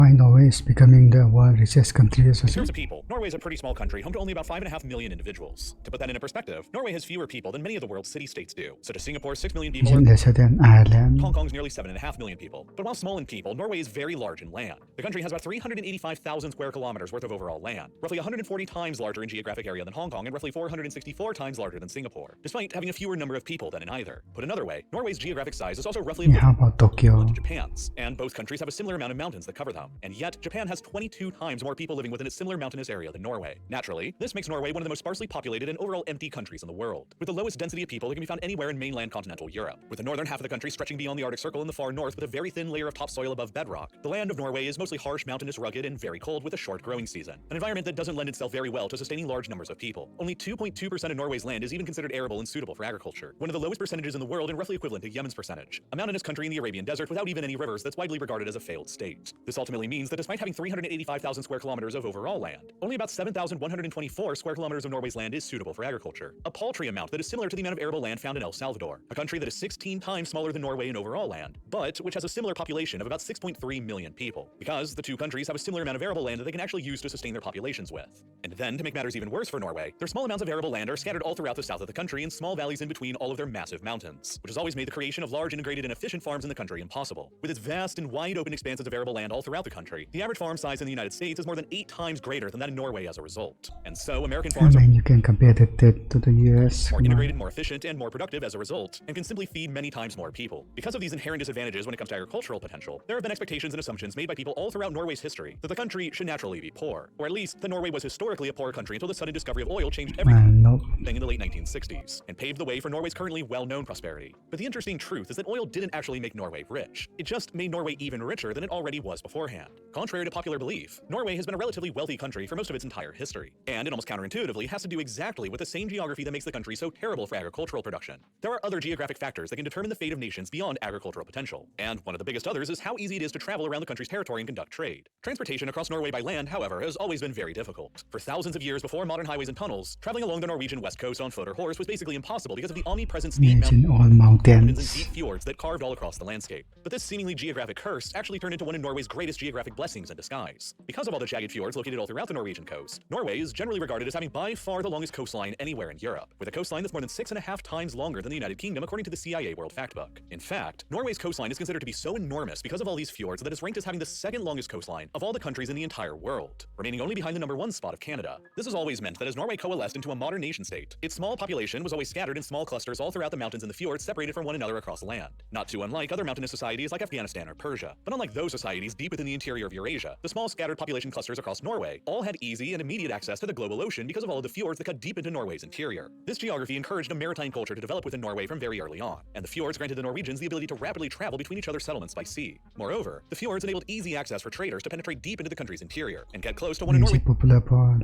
Why Norway is becoming the world's richest country as In well. terms of people, Norway is a pretty small country, home to only about 5.5 million individuals. To put that into perspective, Norway has fewer people than many of the world's city-states do, such as Singapore's 6 million people, Is it lesser than Ireland? Hong Kong's nearly 7.5 million people. But while small in people, Norway is very large in land. The country has about 385,000 square kilometers worth of overall land, roughly 140 times larger in geographic area than Hong Kong and roughly 464 times larger than Singapore, despite having a fewer number of people than in either. Put another way, Norway's geographic size is also roughly How about Tokyo? equivalent to Japan's, and both countries have a similar amount of mountains that cover them. And yet, Japan has 22 times more people living within a similar mountainous area than Norway. Naturally, this makes Norway one of the most sparsely populated and overall empty countries in the world, with the lowest density of people that can be found anywhere in mainland continental Europe. With the northern half of the country stretching beyond the Arctic Circle in the far north with a very thin layer of topsoil above bedrock, the land of Norway is mostly harsh, mountainous, rugged, and very cold with a short growing season, an environment that doesn't lend itself very well to sustaining large numbers of people. Only 2.2% of Norway's land is even considered arable and suitable for agriculture, one of the lowest percentages in the world and roughly equivalent to Yemen's percentage, a mountainous country in the Arabian desert without even any rivers that's widely regarded as a failed state. This ultimately means that despite having 385,000 square kilometers of overall land, only about 7,124 square kilometers of Norway's land is suitable for agriculture, a paltry amount that is similar to the amount of arable land found in El Salvador, a country that is 16 times smaller than Norway in overall land, but which has a similar population of about 6.3 million people, because the two countries have a similar amount of arable land that they can actually use to sustain their populations with. And then, to make matters even worse for Norway, their small amounts of arable land are scattered all throughout the south of the country in small valleys in between all of their massive mountains, which has always made the creation of large, integrated, and efficient farms in the country impossible. With its vast and wide open expanses of arable land all throughout the country, the average farm size in the United States is more than 8 times greater than that in Norway as a result. And so, American farms are You can compare that to the US. more integrated, more efficient, and more productive as a result, and can simply feed many times more people. Because of these inherent disadvantages when it comes to agricultural potential, there have been expectations and assumptions made by people all throughout Norway's history that the country should naturally be poor, or at least that Norway was historically a poor country until the sudden discovery of oil changed everything Nope. in the late 1960s, and paved the way for Norway's currently well-known prosperity. But the interesting truth is that oil didn't actually make Norway rich. It just made Norway even richer than it already was beforehand. Contrary to popular belief, Norway has been a relatively wealthy country for most of its entire history, and it almost counterintuitively has to do exactly with the same geography that makes the country so terrible for agricultural production. There are other geographic factors that can determine the fate of nations beyond agricultural potential, and one of the biggest others is how easy it is to travel around the country's territory and conduct trade. Transportation across Norway by land, however, has always been very difficult. For thousands of years before modern highways and tunnels, traveling along the Norwegian west coast on foot or horse was basically impossible because of the omnipresent speed Imagine all mountains and mountains. deep fjords that carved all across the landscape. But this seemingly geographic curse actually turned into one of Norway's greatest geographic blessings in disguise. Because of all the jagged fjords located all throughout the Norwegian coast, Norway is generally regarded as having by far the longest coastline anywhere in Europe, with a coastline that's more than 6.5 times longer than the United Kingdom according to the CIA World Factbook. In fact, Norway's coastline is considered to be so enormous because of all these fjords that it's ranked as having the second longest coastline of all the countries in the entire world, remaining only behind the #1 spot of Canada. This has always meant that as Norway coalesced into a modern nation state, its small population was always scattered in small clusters all throughout the mountains and the fjords separated from one another across land, not too unlike other mountainous societies like Afghanistan or Persia. But unlike those societies deep within the interior of Eurasia, the small scattered population clusters across Norway all had easy and immediate access to the global ocean because of all of the fjords that cut deep into Norway's interior. This geography encouraged a maritime culture to develop within Norway from very early on, and the fjords granted the Norwegians the ability to rapidly travel between each other's settlements by sea. Moreover, the fjords enabled easy access for traders to penetrate deep into the country's interior and get close to one of Is it popular for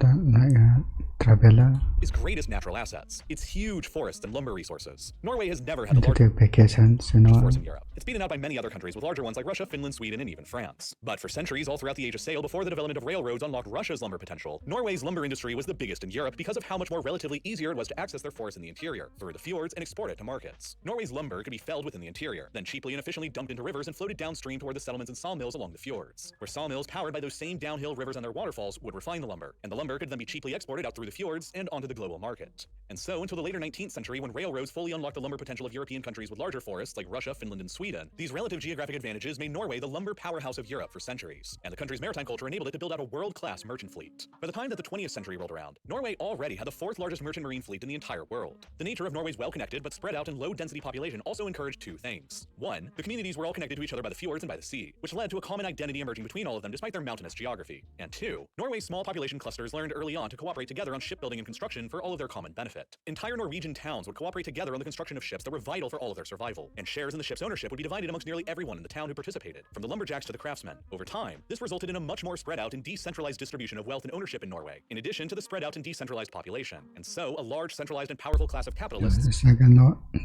traveler Norway's greatest natural assets, its huge forests and lumber resources. Norway has never had the to largest take vacations, forests in Europe. It's beaten out by many other countries with larger ones like Russia, Finland, Sweden, and even France. But for centuries, all throughout the age of sail, before the development of railroads unlocked Russia's lumber potential, Norway's lumber industry was the biggest in Europe because of how much more relatively easier it was to access their forests in the interior, through the fjords, and export it to markets. Norway's lumber could be felled within the interior, then cheaply and efficiently dumped into rivers and floated downstream toward the settlements and sawmills along the fjords, where sawmills powered by those same downhill rivers and their waterfalls would refine the lumber, and the lumber could then be cheaply exported out through the fjords and onto the global market. And so, until the later 19th century, when railroads fully unlocked the lumber potential of European countries with larger forests like Russia, Finland, and Sweden, these relative geographic advantages made Norway the lumber powerhouse of Europe for centuries, and the country's maritime culture enabled it to build out a world-class merchant fleet. By the time that the 20th century rolled around, Norway already had the 4th largest merchant marine fleet in the entire world. The nature of Norway's well-connected but spread out and low-density population also encouraged two things. One, the communities were all connected to each other by the fjords and by the sea, which led to a common identity emerging between all of them despite their mountainous geography. And two, Norway's small population clusters learned early on to cooperate together on shipbuilding and construction for all of their common benefit. Entire Norwegian towns would cooperate together on the construction of ships that were vital for all of their survival, and shares in the ship's ownership would be divided amongst nearly everyone in the town who participated, from the lumberjacks to the craftsmen. Over time, this resulted in a much more spread out and decentralized distribution of wealth and ownership in Norway, in addition to the spread out and decentralized population, and so a large centralized and powerful class of capitalists it's like a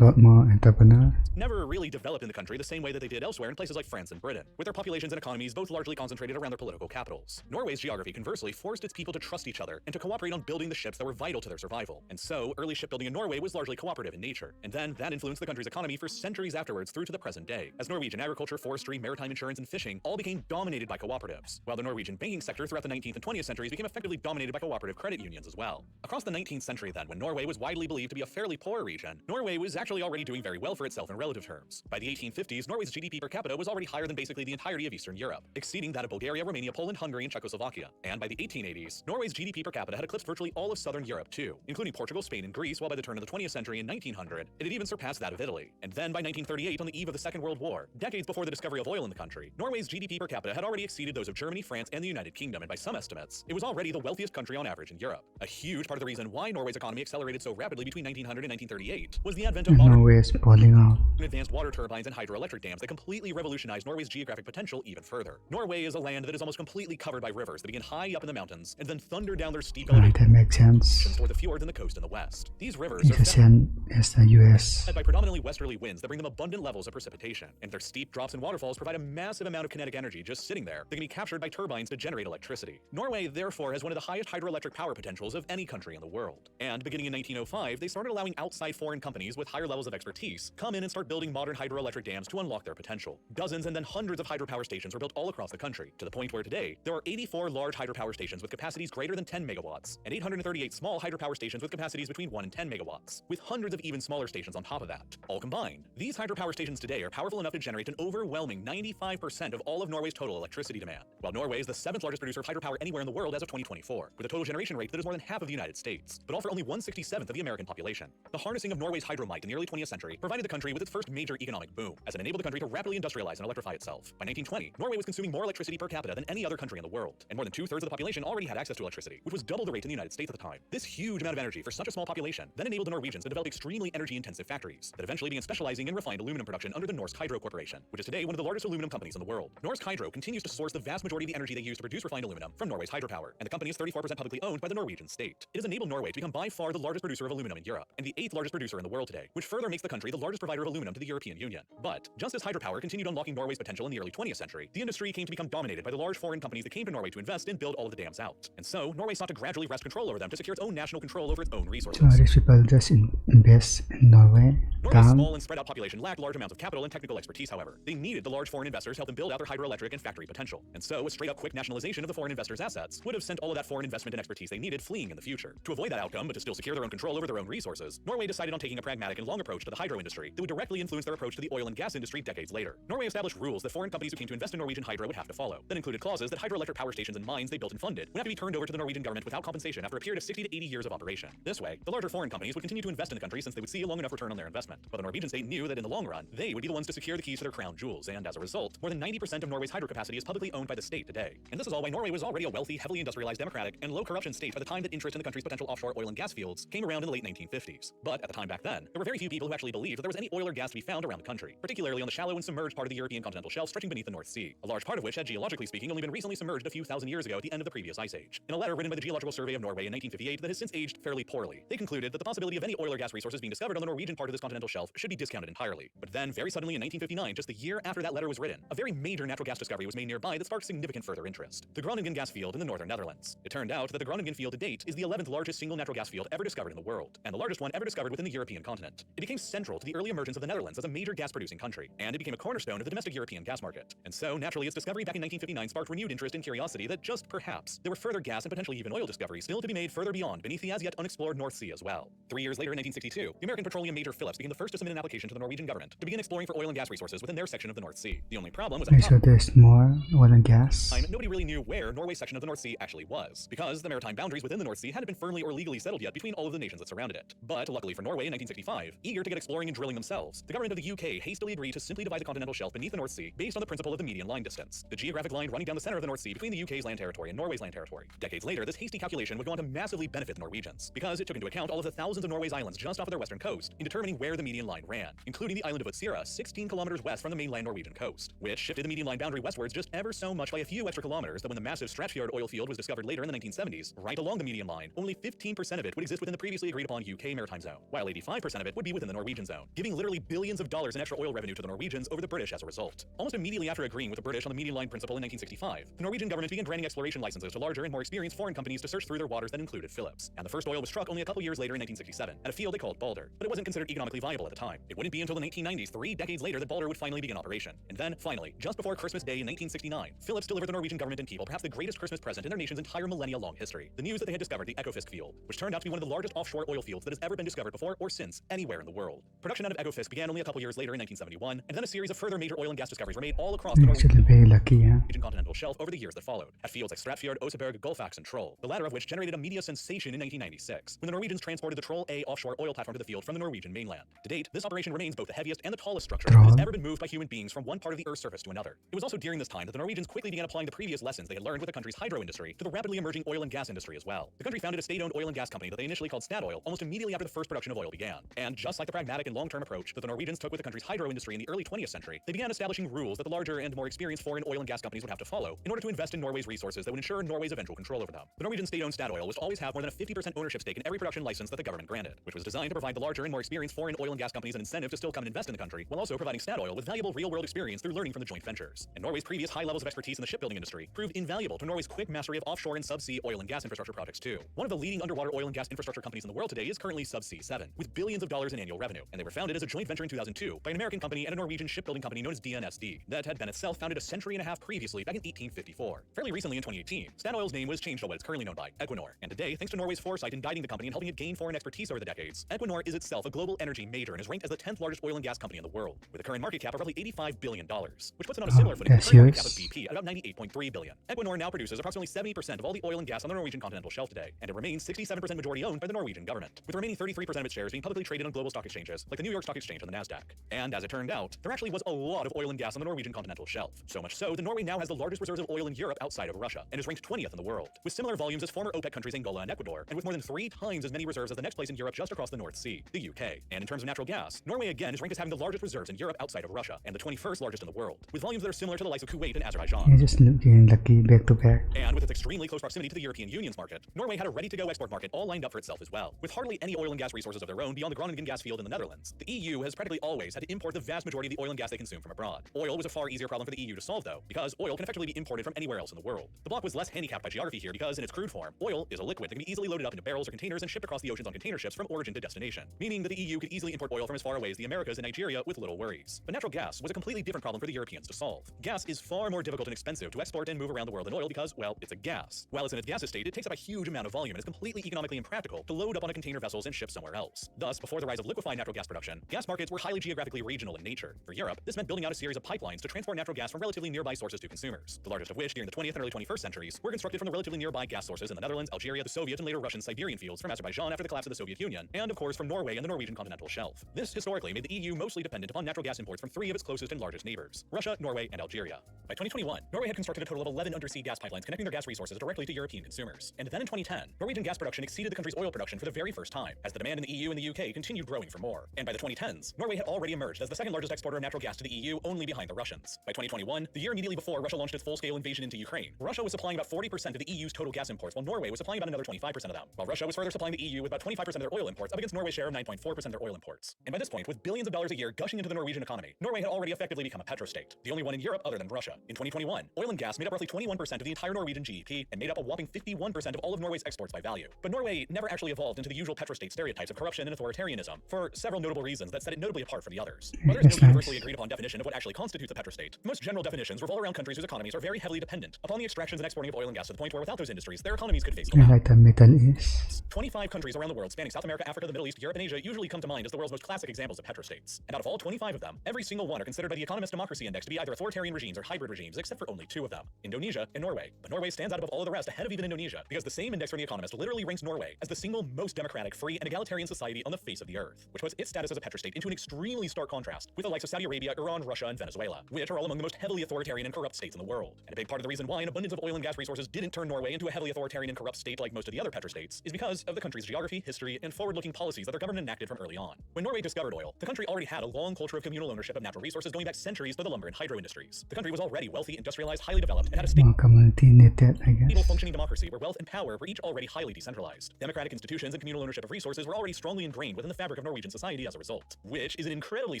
lot more entrepreneur. never really developed in the country the same way that they did elsewhere in places like France and Britain, with their populations and economies both largely concentrated around their political capitals. Norway's geography, conversely, forced its people to trust each other and to cooperate on building building the ships that were vital to their survival. And so, early shipbuilding in Norway was largely cooperative in nature. And then that influenced the country's economy for centuries afterwards through to the present day, as Norwegian agriculture, forestry, maritime insurance, and fishing all became dominated by cooperatives, while the Norwegian banking sector throughout the 19th and 20th centuries became effectively dominated by cooperative credit unions as well. Across the 19th century then, when Norway was widely believed to be a fairly poor region, Norway was actually already doing very well for itself in relative terms. By the 1850s, Norway's GDP per capita was already higher than basically the entirety of Eastern Europe, exceeding that of Bulgaria, Romania, Poland, Hungary, and Czechoslovakia. And by the 1880s, Norway's GDP per capita had eclipsed virtually all of southern Europe too, including Portugal, Spain, and Greece, while by the turn of the 20th century in 1900, it had even surpassed that of Italy. And then by 1938, on the eve of the Second World War, decades before the discovery of oil in the country, Norway's GDP per capita had already exceeded those of Germany, France, and the United Kingdom, and by some estimates, it was already the wealthiest country on average in Europe. A huge part of the reason why Norway's economy accelerated so rapidly between 1900 and 1938 was the advent of modern Norway is falling out. advanced water turbines and hydroelectric dams that completely revolutionized Norway's geographic potential even further. Norway is a land that is almost completely covered by rivers that begin high up in the mountains and then thunder down their steep Right, that makes sense. toward the fjords and the coast in the west. These rivers It's are the same as the US. fed by predominantly westerly winds that bring them abundant levels of precipitation, and their steep drops and waterfalls provide a massive amount of kinetic energy just sitting there that can be captured by turbines to generate electricity. Norway, therefore, has one of the highest hydroelectric power potentials of any country in the world. And beginning in 1905, they started allowing outside foreign companies with higher levels of expertise come in and start building modern hydroelectric dams to unlock their potential. Dozens and then hundreds of hydropower stations were built all across the country, to the point where today, there are 84 large hydropower stations with capacities greater than 10 megawatts, and 838 small hydropower stations with capacities between 1 and 10 megawatts, with hundreds of even smaller stations on top of that. All combined, these hydropower stations today are powerful enough to generate an overwhelming 95% of all of Norway's total electricity demand, while Norway is the 7th largest producer of hydropower anywhere in the world as of 2024, with a total generation rate that is more than half of the United States, but all for only 1/67th of the American population. The harnessing of Norway's hydro might in the early 20th century provided the country with its first major economic boom, as it enabled the country to rapidly industrialize and electrify itself. By 1920, Norway was consuming more electricity per capita than any other country in the world, and more than 2/3 of the population already had access to electricity, which was double the rate in the United States at the time. This huge amount of energy for such a small population then enabled the Norwegians to develop extremely energy-intensive factories that eventually began specializing in refined aluminum production under the Norsk Hydro Corporation, which is today one of the largest aluminum companies in the world. Norsk Hydro continues to source the vast majority of the energy they use to produce refined aluminum from Norway's hydropower, and the company is 34% publicly owned by the Norwegian state. It has enabled Norway to become by far the largest producer of aluminum in Europe, and the 8th largest producer in the world today, which further makes the country the largest provider of aluminum to the European Union. But just as hydropower continued unlocking Norway's potential in the early 20th century, the industry came to become dominated by the large foreign companies that came to Norway to invest and build all of the dams out. And so, Norway sought to gradually wrest control over them to secure its own national control over its own resources. So rich people just invest in Norway. Norway's Dam. small and spread out population lacked large amounts of capital and technical expertise, however. They needed the large foreign investors to help them build out their hydroelectric and factory potential. And so, a straight up quick nationalization of the foreign investors' assets would have sent all of that foreign investment and expertise they needed fleeing in the future. To avoid that outcome, but to still secure their own control over their own resources, Norway decided on taking a pragmatic and long approach to the hydro industry that would directly influence their approach to the oil and gas industry decades later. Norway established rules that foreign companies who came to invest in Norwegian hydro would have to follow. That included clauses that hydroelectric power stations and mines they built and funded would have to be turned over to the Norwegian government without compensation after a period of 60 to 80 years of operation. This way, the larger foreign companies would continue to invest in the country since they would see a long enough return on their investment. But the Norwegian state knew that in the long run, they would be the ones to secure the keys to their crown jewels, and as a result, more than 90% of Norway's hydro capacity is publicly owned by the state today. And this is all why Norway was already a wealthy, heavily industrialized, democratic, and low corruption state by the time that interest in the country's potential offshore oil and gas fields came around in the late 1950s. But at the time back then, there were very few people who actually believed that there was any oil or gas to be found around the country, particularly on the shallow and submerged part of the European continental shelf stretching beneath the North Sea, a large part of which had, geologically speaking, only been recently submerged a few thousand years ago at the end of the previous ice age. In a letter written by the Geological Survey of Norway in 1958 that has since aged fairly poorly, they concluded that the possibility of any oil or gas resources being discovered on the Norwegian part of this continental shelf should be discounted entirely. But then, very suddenly in 1959, just the year after that letter was written, a very major natural gas discovery was made nearby that sparked significant further interest: the Groningen gas field in the northern Netherlands. It turned out that the Groningen field to date is the 11th largest single natural gas field ever discovered in the world, and the largest one ever discovered within the European continent. It became central to the early emergence of the Netherlands as a major gas-producing country, and it became a cornerstone of the domestic European gas market. And so, naturally, its discovery back in 1959 sparked renewed interest and curiosity that just perhaps there were further gas and potentially even oil discoveries still to be made further beyond beneath the as-yet unexplored North Sea as well. 3 years later, in 1962, the American petroleum major Phillips became the first to submit an application to the Norwegian government to begin exploring for oil and gas resources within their section of the North Sea. The only problem was at Okay, the so top there's more oil and gas. nobody really knew where Norway's section of the North Sea actually was, because the maritime boundaries within the North Sea hadn't been firmly or legally settled yet between all of the nations that surrounded it. But luckily for Norway in 1965, eager to get exploring and drilling themselves, the government of the UK hastily agreed to simply divide the continental shelf beneath the North Sea based on the principle of the median line distance, the geographic line running down the center of the North Sea between the UK's land territory and Norway's land territory. Decades later, this hasty calculation would go on to massively benefit the Norwegians, because it took into account all of the thousands of Norway's islands just off of their western coast in determining where the the median line ran, including the island of Utsira, 16 kilometers west from the mainland Norwegian coast, which shifted the median line boundary westwards just ever so much by a few extra kilometers that when the massive Stratfjord oil field was discovered later in the 1970s, right along the median line, only 15% of it would exist within the previously agreed upon UK maritime zone, while 85% of it would be within the Norwegian zone, giving literally billions of dollars in extra oil revenue to the Norwegians over the British as a result. Almost immediately after agreeing with the British on the median line principle in 1965, the Norwegian government began granting exploration licenses to larger and more experienced foreign companies to search through their waters that included Phillips. And the first oil was struck only a couple years later in 1967 at a field they called Balder, but it wasn't considered economically viable at the time. It wouldn't be until the 1990s, 3 decades later, that Balder would finally begin operation. And then, finally, just before Christmas Day in 1969, Phillips delivered the Norwegian government and people perhaps the greatest Christmas present in their nation's entire millennia-long history: the news that they had discovered the Ekofisk field, which turned out to be one of the largest offshore oil fields that has ever been discovered before or since anywhere in the world. Production out of Ekofisk began only a couple years later in 1971, and then a series of further major oil and gas discoveries were made all across the Actually, very lucky, huh? Norwegian continental shelf over the years that followed, at fields like Stratfjord, Oseberg, Gullfax, and Troll, the latter of which generated a media sensation in 1996, when the Norwegians transported the Troll A offshore oil platform to the field from the Norwegian mainland. To date, this operation remains both the heaviest and the tallest structure that has ever been moved by human beings from one part of the Earth's surface to another. It was also during this time that the Norwegians quickly began applying the previous lessons they had learned with the country's hydro industry to the rapidly emerging oil and gas industry as well. The country founded a state-owned oil and gas company that they initially called Statoil almost immediately after the first production of oil began. And just like the pragmatic and long-term approach that the Norwegians took with the country's hydro industry in the early 20th century, they began establishing rules that the larger and more experienced foreign oil and gas companies would have to follow in order to invest in Norway's resources that would ensure Norway's eventual control over them. The Norwegian state-owned Statoil was to always have more than a 50% ownership stake in every production license that the government granted, which was designed to provide the larger and more experienced foreign oil and gas companies an incentive to still come and invest in the country, while also providing Statoil with valuable real-world experience through learning from the joint ventures. And Norway's previous high levels of expertise in the shipbuilding industry proved invaluable to Norway's quick mastery of offshore and subsea oil and gas infrastructure projects too. One of the leading underwater oil and gas infrastructure companies in the world today is currently Subsea 7, with billions of dollars in annual revenue, and they were founded as a joint venture in 2002 by an American company and a Norwegian shipbuilding company known as DNSD that had been itself founded a century and a half previously back in 1854. Fairly recently in 2018, Statoil's name was changed to what it's currently known by, Equinor, and today, thanks to Norway's foresight in guiding the company and helping it gain foreign expertise over the decades, Equinor is itself a global energy major and is ranked as the 10th largest oil and gas company in the world, with a current market cap of roughly $85 billion, which puts it on a similar footing to the current market cap of BP at about $98.3 billion. Equinor now produces approximately 70% of all the oil and gas on the Norwegian continental shelf today, and it remains 67% majority owned by the Norwegian government, with the remaining 33% of its shares being publicly traded on global stock exchanges like the New York Stock Exchange and the Nasdaq. And as it turned out, there actually was a lot of oil and gas on the Norwegian continental shelf, so much so that Norway now has the largest reserves of oil in Europe outside of Russia, and is ranked 20th in the world, with similar volumes as former OPEC countries Angola and Ecuador, and with more than 3 times as many reserves as the next place in Europe just across the North Sea, the UK. And in terms of natural gas, Norway again is ranked as having the largest reserves in Europe outside of Russia, and the 21st largest in the world, with volumes that are similar to the likes of Kuwait and Azerbaijan. You're just getting lucky back to back. And with its extremely close proximity to the European Union's market, Norway had a ready-to-go export market all lined up for itself as well. With hardly any oil and gas resources of their own beyond the Groningen gas field in the Netherlands, the EU has practically always had to import the vast majority of the oil and gas they consume from abroad. Oil was a far easier problem for the EU to solve though, because oil can effectively be imported from anywhere else in the world. The bloc was less handicapped by geography here because in its crude form, oil is a liquid that can be easily loaded up into barrels or containers and shipped across the oceans on container ships from origin to destination, meaning that the EU could easily import oil from as far away as the Americas and Nigeria with little worries. But natural gas was a completely different problem for the Europeans to solve. Gas is far more difficult and expensive to export and move around the world than oil because, well, it's a gas. While it's in its gaseous state, it takes up a huge amount of volume and is completely economically impractical to load up on a container vessels and ship somewhere else. Thus, before the rise of liquefied natural gas production, gas markets were highly geographically regional in nature. For Europe, this meant building out a series of pipelines to transport natural gas from relatively nearby sources to consumers, the largest of which during the 20th and early 21st centuries were constructed from the relatively nearby gas sources in the Netherlands, Algeria, the Soviet and later Russian Siberian fields, from Azerbaijan after the collapse of the Soviet Union, and of course from Norway and the Norwegian continental shelf. This historically made the EU mostly dependent upon natural gas imports from 3 of its closest and largest neighbors, Russia, Norway, and Algeria. By 2021, Norway had constructed a total of 11 undersea gas pipelines connecting their gas resources directly to European consumers. And then in 2010, Norwegian gas production exceeded the country's oil production for the very first time, as the demand in the EU and the UK continued growing for more. And by the 2010s, Norway had already emerged as the second largest exporter of natural gas to the EU, only behind the Russians. By 2021, the year immediately before Russia launched its full-scale invasion into Ukraine, Russia was supplying about 40% of the EU's total gas imports, while Norway was supplying about another 25% of them, while Russia was further supplying the EU with about 25% of their oil imports, up against Norway's share of 9.4% of their oil imports. And by this point, with billions of dollars a year gushing into the Norwegian economy, Norway had already effectively become a petrostate, the only one in Europe other than Russia. In 2021, oil and gas made up roughly 21% of the entire Norwegian GDP and made up a whopping 51% of all of Norway's exports by value. But Norway never actually evolved into the usual petrostate stereotypes of corruption and authoritarianism for several notable reasons that set it notably apart from the others. While there is no universally agreed upon definition of what actually constitutes a petrostate, most general definitions revolve around countries whose economies are very heavily dependent upon the extractions and exporting of oil and gas to the point where without those industries, their economies could face collapse. Like the metal is 25 countries around the world spanning South America, Africa, the Middle East, Europe, and Asia usually come to mind as the world's most classic examples of petrostates. And out of all 25 of them, every single one are considered by the Economist Democracy Index to be either authoritarian regimes or hybrid regimes, except for only 2 of them, Indonesia and Norway. But Norway stands out above all of the rest, ahead of even Indonesia, because the same index from the Economist literally ranks Norway as the single most democratic, free, and egalitarian society on the face of the earth, which puts its status as a petrostate into an extremely stark contrast with the likes of Saudi Arabia, Iran, Russia, and Venezuela, which are all among the most heavily authoritarian and corrupt states in the world. And a big part of the reason why an abundance of oil and gas resources didn't turn Norway into a heavily authoritarian and corrupt state like most of the other petrostates is because of the country's geography, history, and forward-looking policies that their government enacted from early on. When Norway discovered oil, the country already had a long culture of communal ownership of natural resources going back centuries to the lumber and hydro industries. The country was already wealthy, industrialized, highly developed, and had a stable community knitted, I guess. functioning democracy where wealth and power were each already highly decentralized. Democratic institutions and communal ownership of resources were already strongly ingrained within the fabric of Norwegian society as a result, which is an incredibly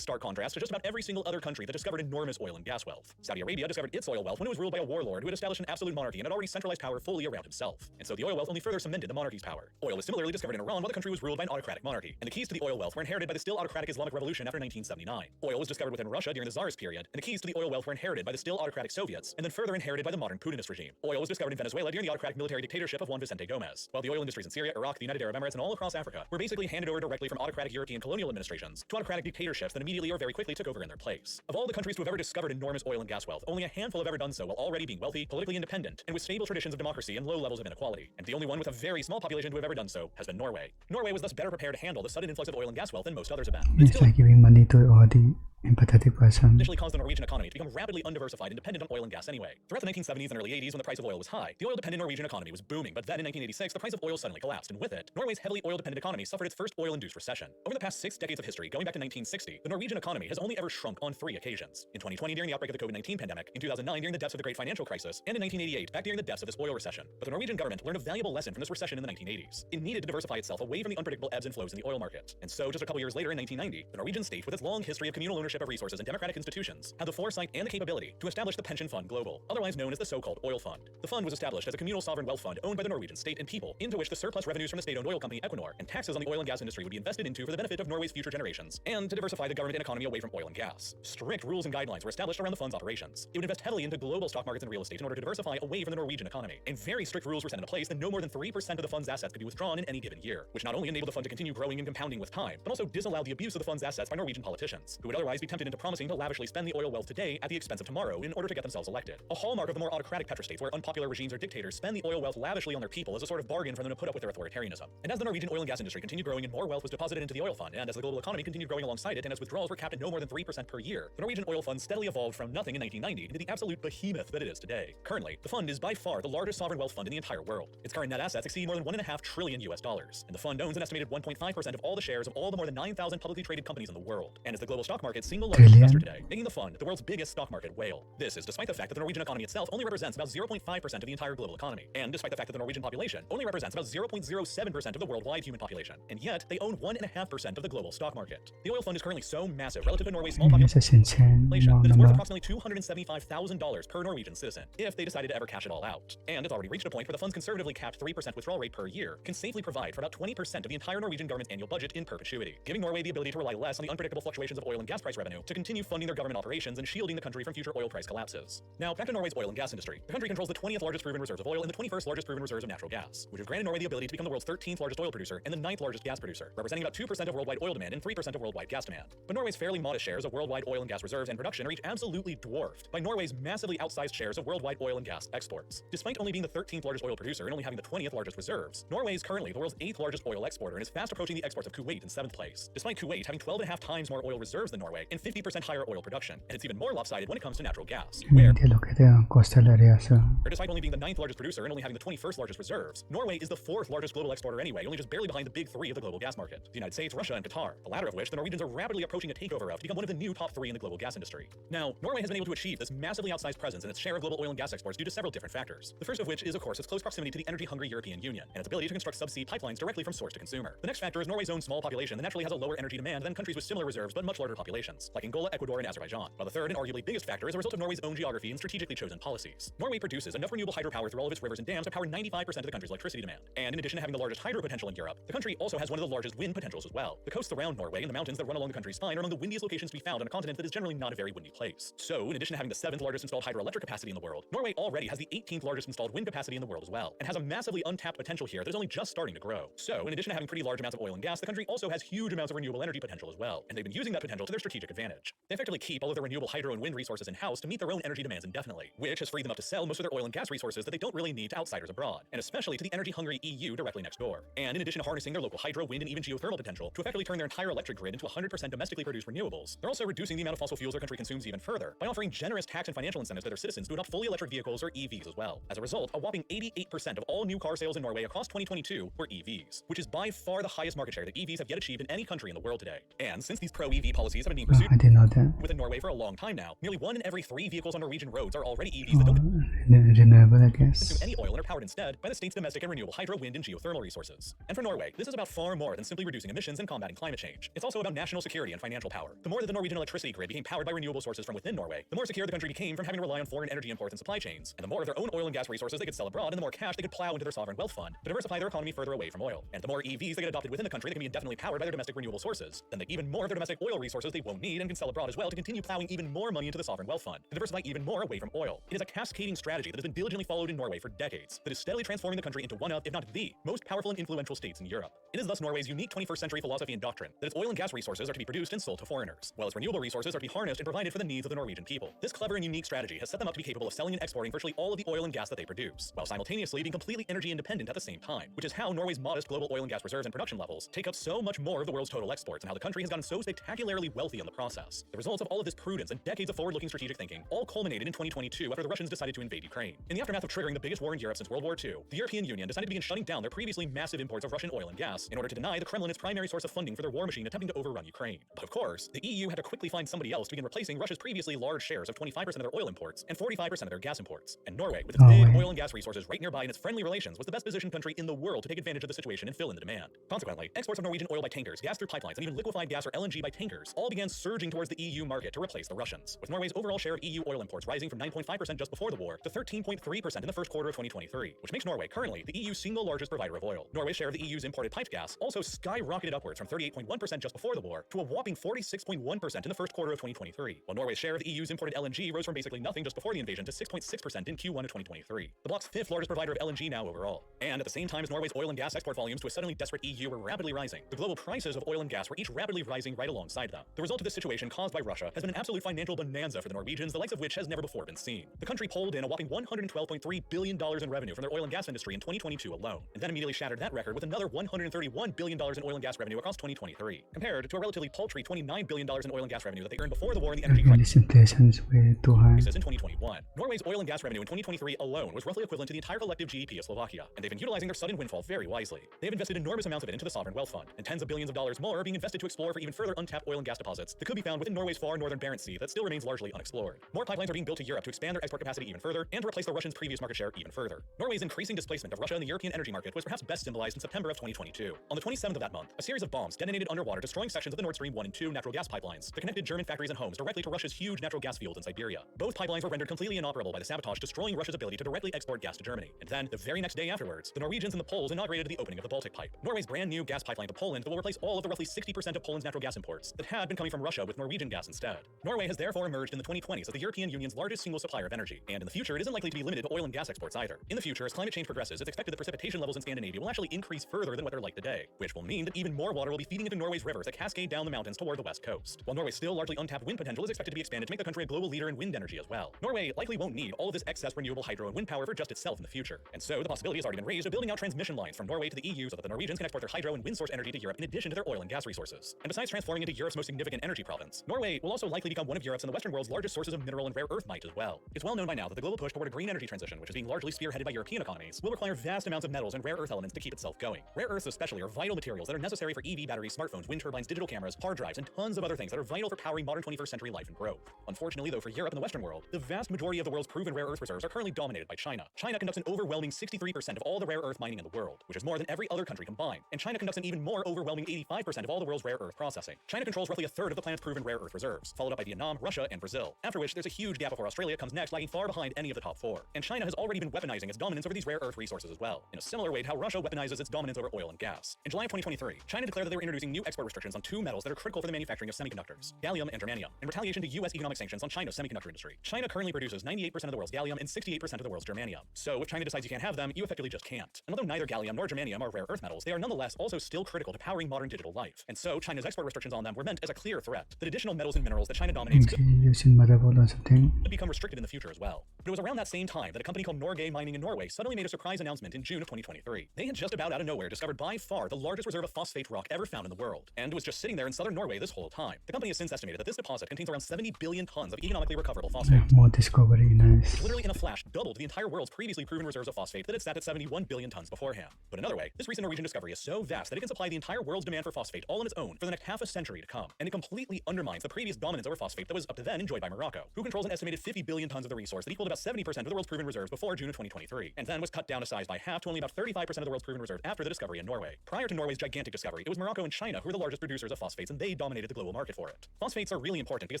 stark contrast to just about every single other country that discovered enormous oil and gas wealth. Saudi Arabia discovered its oil wealth when it was ruled by a warlord who had established an absolute monarchy and had already centralized power fully around himself. And so the oil wealth only further cemented the monarchy's power. Oil was similarly discovered in Iran while the country was ruled by an autocratic monarchy, and the keys to the oil wealth were inherited by the still autocratic Islamic Revolution after 1979. Oil was discovered within Russia during the Tsarist period, and the keys to the oil wealth were inherited by the still autocratic Soviets, and then further inherited by the modern Putinist regime. Oil was discovered in Venezuela during the autocratic military dictatorship of Juan Vicente Gomez, while the oil industries in Syria, Iraq, the United Arab Emirates, and all across Africa were basically handed over directly from autocratic European colonial administrations to autocratic dictatorships that immediately or very quickly took over in their place. Of all the countries to have ever discovered enormous oil and gas wealth, only a handful have ever done so while already being wealthy, politically independent, and with stable traditions of democracy and low levels of inequality. And the only one with a very small population to have ever done so has been Norway. Norway was thus better prepared to handle the sudden influx of oil and gas wealth than most others have been. It's like giving money to all the empathetic person. Initially caused the Norwegian economy to become rapidly undiversified and dependent on oil and gas anyway. Throughout the 1970s and early 80s when the price of oil was high, the oil-dependent Norwegian economy was booming, but then in 1986 the price of oil suddenly collapsed, and with it, Norway's heavily oil-dependent economy suffered its first oil-induced recession. Over the past 6 decades of history, going back to 1960, the Norwegian economy has only ever shrunk on 3 occasions. In 2020 during the outbreak of the COVID-19 pandemic, in 2009 during the depths of the Great Financial Crisis, and in 1988 back during the depths of this oil recession. But the Norwegian government learned a valuable lesson from this recession in the 1980s. It needed to diversify itself away from the unpredictable ebbs and flows in the oil market. And so, just a couple years later in 1990, the Norwegian state, with its long history of communal ownership of resources and democratic institutions, had the foresight and the capability to establish the Pension Fund Global, otherwise known as the so-called Oil Fund. The fund was established as a communal sovereign wealth fund owned by the Norwegian state and people, into which the surplus revenues from the state-owned oil company Equinor and taxes on the oil and gas industry would be invested into for the benefit of Norway's future generations, and to diversify the government and economy away from oil and gas. Strict rules and guidelines were established around the fund's operations. It would invest heavily into global stock markets and real estate in order to diversify away from the Norwegian economy, and very strict rules were set into place that no more than 3% of the fund's assets could be withdrawn in any given year, which not only enabled the fund to continue growing and compounding with time, but also disallowed the abuse of the fund's assets by Norwegian politicians, who would otherwise be tempted into promising to lavishly spend the oil wealth today at the expense of tomorrow in order to get themselves elected. A hallmark of the more autocratic petrostates where unpopular regimes or dictators spend the oil wealth lavishly on their people as a sort of bargain for them to put up with their authoritarianism. And as the Norwegian oil and gas industry continued growing and more wealth was deposited into the oil fund, and as the global economy continued growing alongside it, and as withdrawals were capped at no more than 3% per year, the Norwegian oil fund steadily evolved from nothing in 1990 into the absolute behemoth that it is today. Currently, the fund is by far the largest sovereign wealth fund in the entire world. Its current net assets exceed more than $1.5 trillion, and the fund owns an estimated 1.5% of all the shares of all the more than 9,000 publicly traded companies in the world, and is the global stock market's single largest investor today, making the fund the world's biggest stock market whale. This is despite the fact that the Norwegian economy itself only represents about 0.5% of the entire global economy, and despite the fact that the Norwegian population only represents about 0.07% of the worldwide human population, and yet they own 1.5% of the global stock market. The oil fund is currently so massive relative to Norway's small population that it's worth approximately $275,000 per Norwegian citizen if they decided to ever cash it all out. And it's already reached a point where the fund's conservatively capped 3% withdrawal rate per year can safely provide for about 20% of the entire Norwegian government's annual budget in perpetuity, giving Norway the ability to rely less on the unpredictable fluctuations of oil and gas price revenue to continue funding their government operations and shielding the country from future oil price collapses. Now, back to Norway's oil and gas industry. The country controls the 20th largest proven reserves of oil and the 21st largest proven reserves of natural gas, which have granted Norway the ability to become the world's 13th largest oil producer and the 9th largest gas producer, representing about 2% of worldwide oil demand and 3% of worldwide gas demand. But Norway's fairly modest shares of worldwide oil and gas reserves and production are each absolutely dwarfed by Norway's massively outsized shares of worldwide oil and gas exports. Despite only being the 13th largest oil producer and only having the 20th largest reserves, Norway is currently the world's 8th largest oil exporter and is fast approaching the exports of Kuwait in 7th place, despite Kuwait having 12.5 times more oil reserves than Norway and 50% higher oil production. And it's even more lopsided when it comes to natural gas, where look at the coastal area, so despite only being the 9th largest producer and only having the 21st largest reserves, Norway is the 4th largest global exporter anyway, only just barely behind the big 3 of the global gas market, the United States, Russia, and Qatar, the latter of which the Norwegians are rapidly approaching a takeover of to become one of the new top 3 in the global gas industry. Now, Norway has been able to achieve this massively outsized presence in its share of global oil and gas exports due to several different factors. The first of which is, of course, its close proximity to the energy-hungry European Union and its ability to construct subsea pipelines directly from source to consumer. The next factor is Norway's own small population that naturally has a lower energy demand than countries with similar reserves but much larger populations, like Angola, Ecuador, and Azerbaijan. While the third and arguably biggest factor is a result of Norway's own geography and strategically chosen policies. Norway produces enough renewable hydropower through all of its rivers and dams to power 95% of the country's electricity demand. And in addition to having the largest hydro potential in Europe, the country also has one of the largest wind potentials as well. The coasts around Norway and the mountains that run along the country's spine are among the windiest locations to be found on a continent that is generally not a very windy place. So, in addition to having the 7th largest installed hydroelectric capacity in the world, Norway already has the 18th largest installed wind capacity in the world as well, and has a massively untapped potential here that is only just starting to grow. So, in addition to having pretty large amounts of oil and gas, the country also has huge amounts of renewable energy potential as well, and they've been using that potential to their strategic strategic advantage. They effectively keep all of their renewable hydro and wind resources in-house to meet their own energy demands indefinitely, which has freed them up to sell most of their oil and gas resources that they don't really need to outsiders abroad, and especially to the energy-hungry EU directly next door. And in addition to harnessing their local hydro, wind, and even geothermal potential to effectively turn their entire electric grid into 100% domestically produced renewables, they're also reducing the amount of fossil fuels their country consumes even further by offering generous tax and financial incentives to their citizens to adopt fully electric vehicles or EVs as well. As a result, a whopping 88% of all new car sales in Norway across 2022 were EVs, which is by far the highest market share that EVs have yet achieved in any country in the world today. And since these pro-EV policies have been being Oh, pursued I didn't know that. within Norway for a long time now, nearly 1 in every 3 vehicles on Norwegian roads are already EVs that don't Renewable, I consume guess. any oil and are powered instead by the state's domestic and renewable hydro, wind, and geothermal resources. And for Norway, this is about far more than simply reducing emissions and combating climate change. It's also about national security and financial power. The more that the Norwegian electricity grid became powered by renewable sources from within Norway, the more secure the country became from having to rely on foreign energy imports and supply chains, and the more of their own oil and gas resources they could sell abroad, and the more cash they could plow into their sovereign wealth fund to diversify their economy further away from oil. And the more EVs they get adopted within the country that can be indefinitely powered by their domestic renewable sources, then even more of their domestic oil resources they won't need and can sell abroad as well to continue plowing even more money into the sovereign wealth fund to diversify even more away from oil. It is a cascading strategy that has been diligently followed in Norway for decades, that is steadily transforming the country into one of, if not the, most powerful and influential states in Europe. It is thus Norway's unique 21st century philosophy and doctrine that its oil and gas resources are to be produced and sold to foreigners, while its renewable resources are to be harnessed and provided for the needs of the Norwegian people. This clever and unique strategy has set them up to be capable of selling and exporting virtually all of the oil and gas that they produce, while simultaneously being completely energy independent at the same time, which is how Norway's modest global oil and gas reserves and production levels take up so much more of the world's total exports, and how the country has gotten so spectacularly wealthy in the process. The results of all of this prudence and decades of forward-looking strategic thinking all culminated in 2022 after the Russians decided to invade Ukraine. In the aftermath of triggering the biggest war in Europe since World War II, the European Union decided to begin shutting down their previously massive imports of Russian oil and gas in order to deny the Kremlin its primary source of funding for their war machine attempting to overrun Ukraine. But of course, the EU had to quickly find somebody else to begin replacing Russia's previously large shares of 25% of their oil imports and 45% of their gas imports. And Norway, with its big Norway. oil and gas resources right nearby and its friendly relations, was the best positioned country in the world to take advantage of the situation and fill in the demand. Consequently, exports of Norwegian oil by tankers, gas through pipelines, and even liquefied gas or LNG by tankers all began surging towards the EU market to replace the Russians, with Norway's overall share of EU oil imports rising from 9.5% just before the war to 13.3% in the first quarter of 2023, which makes Norway currently the EU's single largest provider of oil. Norway's share of the EU's imported piped gas also skyrocketed upwards from 38.1% just before the war to a whopping 46.1% in the first quarter of 2023, while Norway's share of the EU's imported LNG rose from basically nothing just before the invasion to 6.6% in Q1 of 2023, the bloc's 5th largest provider of LNG now overall. And at the same time as Norway's oil and gas export volumes to a suddenly desperate EU were rapidly rising, the global prices of oil and gas were each rapidly rising right alongside them. The result of this situation caused by Russia has been an absolute financial bonanza for the Norwegians, the likes of which has never before been seen. The country pulled in a whopping $112.3 billion in revenue from their oil and gas industry in 2022 alone, and then immediately shattered that record with another $131 billion in oil and gas revenue across 2023, compared to a relatively paltry $29 billion in oil and gas revenue that they earned before the war and the energy Again, crisis this inflation is way too high. in 2021. Norway's oil and gas revenue in 2023 alone was roughly equivalent to the entire collective GDP of Slovakia, and they've been utilizing their sudden windfall very wisely. They've invested enormous amounts of it into the sovereign wealth fund, and tens of billions of dollars more are being invested to explore for even further untapped oil and gas deposits that could be found within Norway's far northern Barents Sea that still remains largely unexplored. More pipelines are being built to Europe to expand their export capacity even further and to replace the Russians' previous market share even further. Norway's increasing displacement of Russia in the European energy market was perhaps best symbolized in September of 2022. On the 27th of that month, a series of bombs detonated underwater, destroying sections of the Nord Stream 1 and 2 natural gas pipelines that connected German factories and homes directly to Russia's huge natural gas fields in Siberia. Both pipelines were rendered completely inoperable by the sabotage, destroying Russia's ability to directly export gas to Germany. And then, the very next day afterwards, the Norwegians and the Poles inaugurated the opening of the Baltic Pipe, Norway's brand new gas pipeline to Poland that will replace all of the roughly 60% of Poland's natural gas imports that had been coming from Russia with Norwegian gas instead. Norway has therefore emerged in the 2020s as the European Union's largest single supplier of energy, and in the future it isn't likely to be limited to oil and gas exports either. In the future, as climate change progresses, it's expected that precipitation levels in Scandinavia will actually increase further than what they're like today, which will mean that even more water will be feeding into Norway's rivers that cascade down the mountains toward the west coast. While Norway's still largely untapped wind potential is expected to be expanded to make the country a global leader in wind energy as well. Norway likely won't need all of this excess renewable hydro and wind power for just itself in the future, and so the possibility has already been raised of building out transmission lines from Norway to the EU so that the Norwegians can export their hydro and wind source energy to Europe in addition to their oil and gas resources. And besides transforming into Europe's most significant energy province, Norway will also likely become one of Europe's and the Western world's largest sources of mineral and rare earth might as well. It's well known by now that the global push toward a green energy transition, which is being largely spearheaded by European economies, will require vast amounts of metals and rare earth elements to keep itself going. Rare earths especially are vital materials that are necessary for EV batteries, smartphones, wind turbines, digital cameras, hard drives, and tons of other things that are vital for powering modern 21st century life and growth. Unfortunately though, for Europe and the Western world, the vast majority of the world's proven rare earth reserves are currently dominated by China. China conducts an overwhelming 63% of all the rare earth mining in the world, which is more than every other country combined, and China conducts an even more overwhelming 85% of all the world's rare earth processing. China controls roughly a third of the planet's proven rare earth reserves, followed up by Vietnam, Russia, and Brazil, after which there's a huge gap before Australia comes next, lagging far behind any of the top four. And China has already been weaponizing its dominance over these rare earth resources as well, in a similar way to how Russia weaponizes its dominance over oil and gas. In July of 2023, China declared that they were introducing new export restrictions on two metals that are critical for the manufacturing of semiconductors, gallium and germanium, in retaliation to US economic sanctions on China's semiconductor industry. China currently produces 98% of the world's gallium and 68% of the world's germanium. So if China decides you can't have them, you effectively just can't. And although neither gallium nor germanium are rare earth metals, they are nonetheless also still critical to powering modern digital life. And so China's export restrictions on them were meant as a clear threat correct, that additional metals and minerals that China dominates Think she's using motherboard or something. could become restricted in the future as well. But it was around that same time that a company called Norway Mining in Norway suddenly made a surprise announcement in June of 2023. They had just about out of nowhere discovered by far the largest reserve of phosphate rock ever found in the world, and it was just sitting there in southern Norway this whole time. The company has since estimated that this deposit contains around 70 billion tons of economically recoverable phosphate. More discovery, nice. Literally in a flash, doubled the entire world's previously proven reserves of phosphate that had sat at 71 billion tons beforehand. But another way, this recent Norwegian discovery is so vast that it can supply the entire world's demand for phosphate all on its own for the next half a century to come, and it completely undermines the previous dominance over phosphate that was up to then enjoyed by Morocco, who controls an estimated 50 billion tons of the resource that equaled about 70% of the world's proven reserves before June of 2023, and then was cut down to size by half to only about 35% of the world's proven reserve after the discovery in Norway. Prior to Norway's gigantic discovery, it was Morocco and China who were the largest producers of phosphates, and they dominated the global market for it. Phosphates are really important because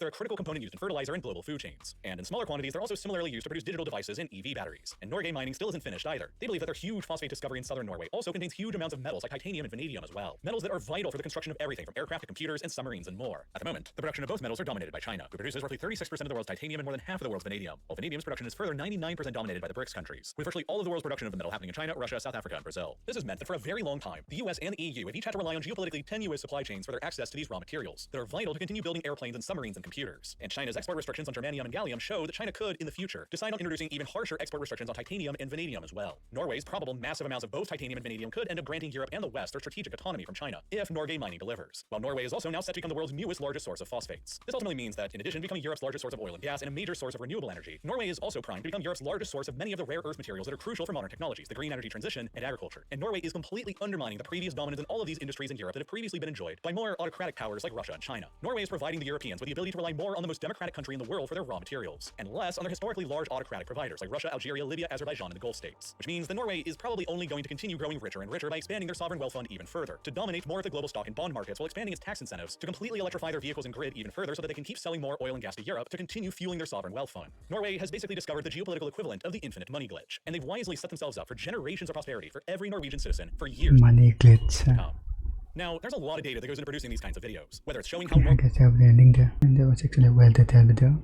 they're a critical component used in fertilizer and global food chains, and in smaller quantities they're also similarly used to produce digital devices and EV batteries. And Norway mining still isn't finished either. They believe that their huge phosphate discovery in southern Norway also contains huge amounts of metals like titanium and vanadium as well, metals that are vital for the construction of everything from aircraft to computers and submarines and more. At the moment, the production of both metals are dominated by China, who produces roughly 36% of the world's titanium and more than half of the world's vanadium, while vanadium's production is further 99% dominated by the BRICS countries, with virtually all of the world's production of the metal happening in China, Russia, South Africa, and Brazil. This has meant that for a very long time, the US and the EU have each had to rely on geopolitically tenuous supply chains for their access to these raw materials that are vital to continue building airplanes and submarines and computers. And China's export restrictions on germanium and gallium show that China could, in the future, decide on introducing even harsher export restrictions on titanium and vanadium as well. Norway's probable massive amounts of both titanium and vanadium could end up granting Europe and the West their strategic autonomy from China if Norway mining delivers, while Norway is also now set to become the world's newest largest source of phosphates. This ultimately means that, in addition to becoming Europe's largest source of oil and gas and a major source of renewable energy, Norway is also primed to become Europe's largest source of many of the rare earth materials that are crucial for modern technologies, the green energy transition, and agriculture. And Norway is completely undermining the previous dominance in all of these industries in Europe that have previously been enjoyed by more autocratic powers like Russia and China. Norway is providing the Europeans with the ability to rely more on the most democratic country in the world for their raw materials, and less on their historically large autocratic providers like Russia, Algeria, Libya, Azerbaijan, and the Gulf states. Which means that Norway is probably only going to continue growing richer and richer by expanding their sovereign wealth fund even further, to dominate more of the global stock and bond markets while expanding its tax incentives to completely electrify their vehicles and grid even further so that they can keep selling more oil and gas to Europe to continue fueling their sovereign wealth fund. Norway has basically discovered the geopolitical equivalent of the infinite money glitch, and they've wisely set themselves up for generations of prosperity for every Norwegian citizen for years Money glitch. to come. Now, there's a lot of data that goes into producing these kinds of videos, whether it's showing how I guess I have the ending there. And that was actually a well detailed video.